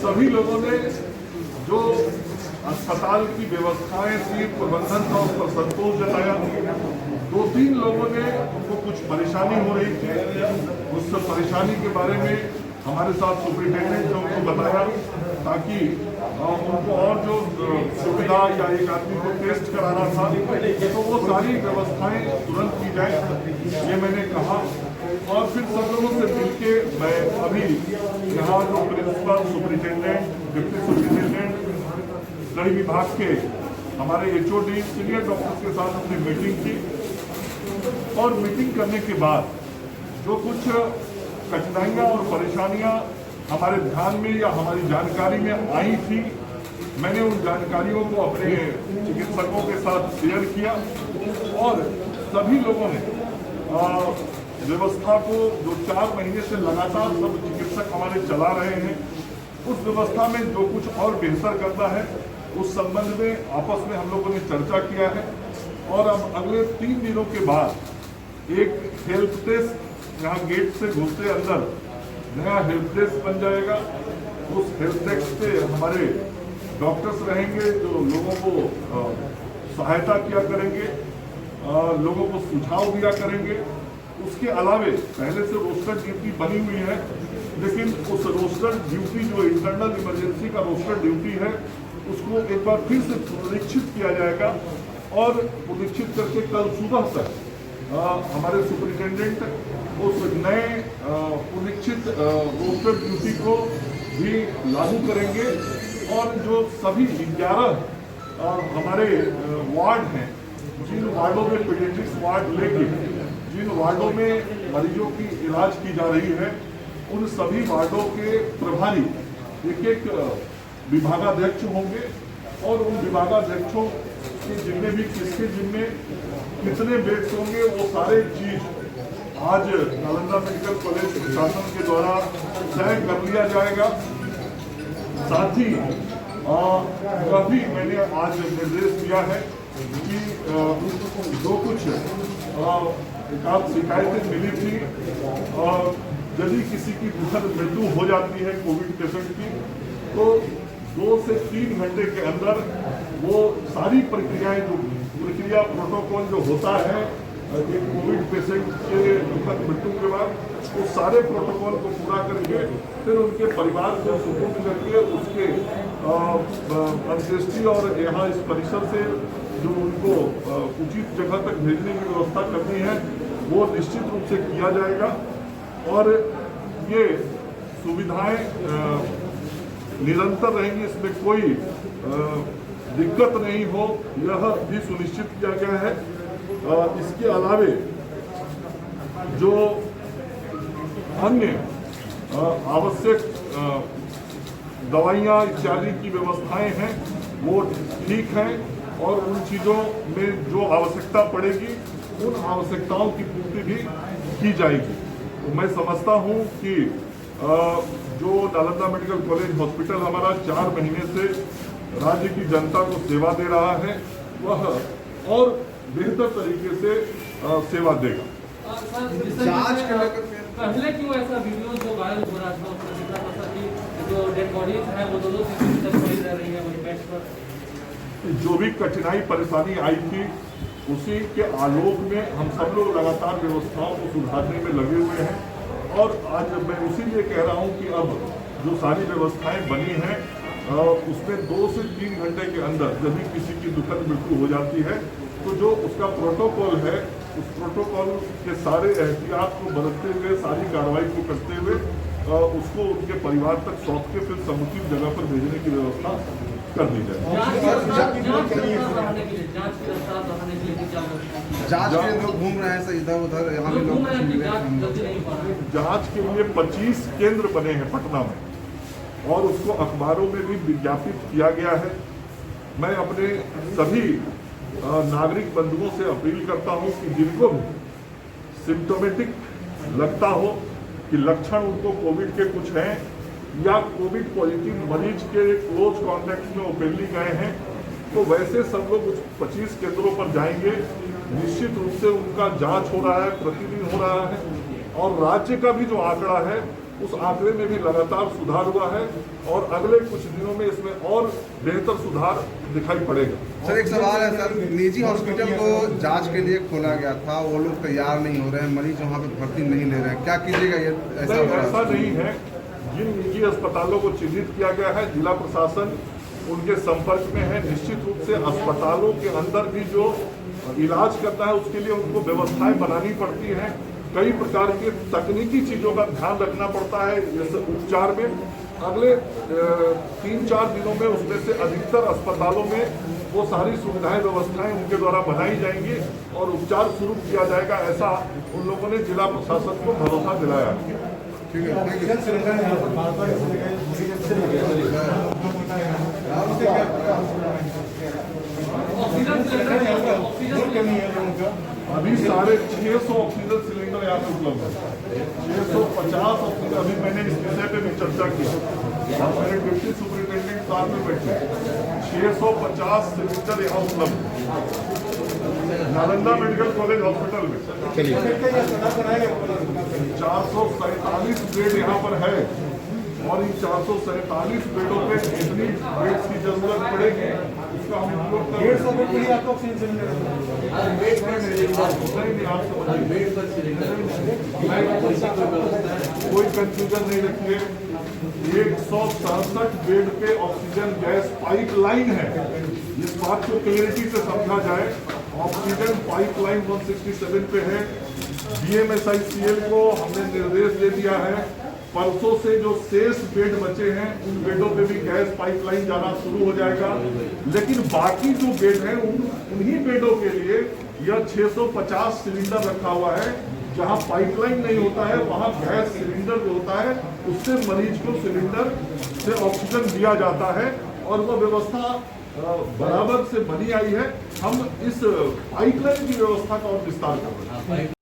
सभी लोगों ने जो अस्पताल की व्यवस्थाएं थी, प्रबंधन था, उस पर संतोष जताया। 2-3 लोगों ने उनको कुछ परेशानी हो रही थी, उस परेशानी के बारे में हमारे साथ सुपरिटेंडेंट ने उनको बताया, ताकि उनको और जो सुविधा या एक आदमी को टेस्ट कराना था तो वो सारी व्यवस्थाएं तुरंत की जाए, ये मैंने कहा। और फिर सब लोगों से मिलके मैं अभी यहाँ जो प्रिंसिपल, सुपरिटेंडेंट, डिप्टी सुपरिटेंडेंट, कई विभाग के हमारे HOD, सीनियर डॉक्टर्स के साथ अपनी मीटिंग की। और मीटिंग करने के बाद जो कुछ कठिनाइयाँ और परेशानियाँ हमारे ध्यान में या हमारी जानकारी में आई थी, मैंने उन जानकारियों को अपने चिकित्सकों के साथ शेयर किया। और सभी लोगों ने व्यवस्था को जो 4 महीने से लगातार सब चिकित्सक हमारे चला रहे हैं, उस व्यवस्था में जो कुछ और बेहतर करना है उस संबंध में आपस में हम लोगों ने चर्चा किया है। और अब अगले 3 दिनों के बाद एक हेल्थ डेस्क यहाँ गेट से घुसते अंदर नया हेल्थ डेस्क बन जाएगा। उस हेल्थ डेस्क पे हमारे डॉक्टर्स रहेंगे जो लोगों को सहायता किया करेंगे, लोगों को सुझाव दिया करेंगे। उसके अलावे पहले से रोस्टर ड्यूटी बनी हुई है, लेकिन उस रोस्टर ड्यूटी जो इंटरनल इमरजेंसी का रोस्टर ड्यूटी है उसको एक बार फिर से पुनरीक्षित किया जाएगा। और पुनरीक्षित करके कल सुबह तक हमारे सुपरिटेंडेंट उस नए पुनरीक्षित रोस्टर ड्यूटी को भी लागू करेंगे। और जो सभी 11 हमारे वार्ड हैं, जिन वार्डों में पीडियाट्रिक्स वार्ड लेके जिन वार्डों में मरीजों की इलाज की जा रही है, उन सभी वार्डों के प्रभारी एक विभागाध्यक्ष होंगे। और उन विभागाध्यक्षों के जिम्मे भी किसके जिम्मे कितने बेड्स होंगे वो सारे चीज आज नालंदा मेडिकल कॉलेज प्रशासन के द्वारा तय कर लिया जाएगा। साथ ही यह भी मैंने आज निर्देश दिया है कि जो कुछ एकाध शिकायतें मिली थी, यदि किसी की दुखद मृत्यु हो जाती है कोविड पेशेंट की, तो 2 से 3 घंटे के अंदर वो सारी प्रक्रियाएं, जो प्रक्रिया प्रोटोकॉल जो होता है एक कोविड पेशेंट के दुखद मृत्यु के बाद, वो सारे प्रोटोकॉल को पूरा करके फिर उनके परिवार को सुपुर्द करके उसके अंत्येष्टि और यहाँ इस परिसर से जो उनको उचित जगह तक भेजने की व्यवस्था करनी है वो निश्चित रूप से किया जाएगा। और ये सुविधाएं निरंतर रहेंगी, इसमें कोई दिक्कत नहीं हो, यह भी सुनिश्चित किया गया है। इसके अलावे जो अन्य आवश्यक दवाइयाँ इत्यादि की व्यवस्थाएं हैं वो ठीक हैं। और उन चीज़ों में जो आवश्यकता पड़ेगी उन आवश्यकताओं की पूर्ति भी की जाएगी। तो मैं समझता हूँ कि जो नालंदा मेडिकल कॉलेज हॉस्पिटल हमारा 4 महीने से राज्य की जनता को सेवा दे रहा है, वह और बेहतर तरीके से सेवा देगा। जांच के लेकर पहले क्यों ऐसा वीडियो जो वायरल हो रहा था उसमें दिखा था कि जो डेड बॉडीज है वो 2-2 तक पड़ी रह रही है वही बेड पर। जो भी कठिनाई परेशानी आई थी उसी के आलोक में हम सब लोग लगातार व्यवस्थाओं को सुधारने में लगे हुए हैं। और आज मैं इसीलिए कह रहा हूं कि अब जो सारी व्यवस्थाएं बनी हैं उसमें 2 से 3 घंटे के अंदर जब भी किसी की दुखद मृत्यु हो जाती है तो जो उसका प्रोटोकॉल है उस प्रोटोकॉल के सारे एहतियात को बरतते हुए सारी कार्रवाई को करते हुए उसको उनके परिवार तक सौंप के फिर समुचित जगह पर भेजने की व्यवस्था कर दी जाए। जांच के लोग घूम रहे हैं इधर उधर, यहाँ भी लोग जांच के लिए 25 केंद्र बने हैं पटना में और उसको अखबारों में भी विज्ञापित किया गया है। मैं अपने सभी नागरिक बंधुओं से अपील करता हूं कि जिनको भी सिम्टोमेटिक लगता हो कि लक्षण उनको कोविड के कुछ हैं या कोविड पॉजिटिव मरीज के क्लोज कॉन्टैक्ट में ओपनली गए हैं, तो वैसे सब लोग उस 25 केंद्रों पर जाएंगे। निश्चित रूप से उनका जांच हो रहा है, प्रतिदिन हो रहा है। और राज्य का भी जो आंकड़ा है उस आंकड़े में भी लगातार सुधार हुआ है और अगले कुछ दिनों में इसमें और बेहतर सुधार दिखाई पड़ेगा। सर एक सवाल है सर, निजी हॉस्पिटल को जांच के लिए खोला गया था, वो लोग तैयार नहीं हो रहे हैं, मरीज वहाँ पे भर्ती नहीं ले रहे हैं, क्या कीजिएगा? ये ऐसा नहीं है। जिन निजी अस्पतालों को चिन्हित किया गया है, जिला प्रशासन उनके संपर्क में है। निश्चित रूप से अस्पतालों के अंदर भी जो इलाज करना है उसके लिए उनको व्यवस्थाएं बनानी पड़ती हैं। कई प्रकार की तकनीकी चीजों का ध्यान रखना पड़ता है इस उपचार में। अगले 3-4 दिनों में उसमें से अधिकतर अस्पतालों में वो सारी सुविधाएं व्यवस्थाएं उनके द्वारा बनाई जाएंगी और उपचार शुरू किया जाएगा, ऐसा उन लोगों ने जिला प्रशासन को भरोसा दिलाया। ठीक है, अभी 650 ऑक्सीजन सिलेंडर यहाँ पे उपलब्ध है। 650 ऑक्सीजन, अभी मैंने इस विषय पे भी चर्चा की, मेरे डिप्टी सुपरिटेंडेंट साहब में बैठे 650 सिलेंडर यहाँ उपलब्ध है नालंदा मेडिकल कॉलेज हॉस्पिटल में। 447 बेड यहाँ पर है और इन 447 बेडों पे कितनी बेड्स की जरूरत पड़ेगी उसका हम उपयोग कोई कंफ्यूजन नहीं रखिए। 167 बेड पे ऑक्सीजन गैस पाइपलाइन है, इस बात को क्लियरिटी से समझा जाए। ऑक्सीजन पाइपलाइन 167 पे है। BMSICL को हमने निर्देश दे दिया है, परसों से जो शेष बेड बचे हैं उन बेडों पे भी गैस पाइपलाइन जाना शुरू हो जाएगा। लेकिन बाकी जो बेड हैं उन्हीं बेडों के लिए यह 650 सिलेंडर रखा हुआ है। जहां पाइपलाइन नहीं होता है वहां गैस सिलेंडर जो होता है उससे मरीज को सिलेंडर से ऑक्सीजन दिया जाता है और वह व्यवस्था बराबर से बनी आई है। हम इस पाइपलाइन की व्यवस्था का और विस्तार कर रहे हैं।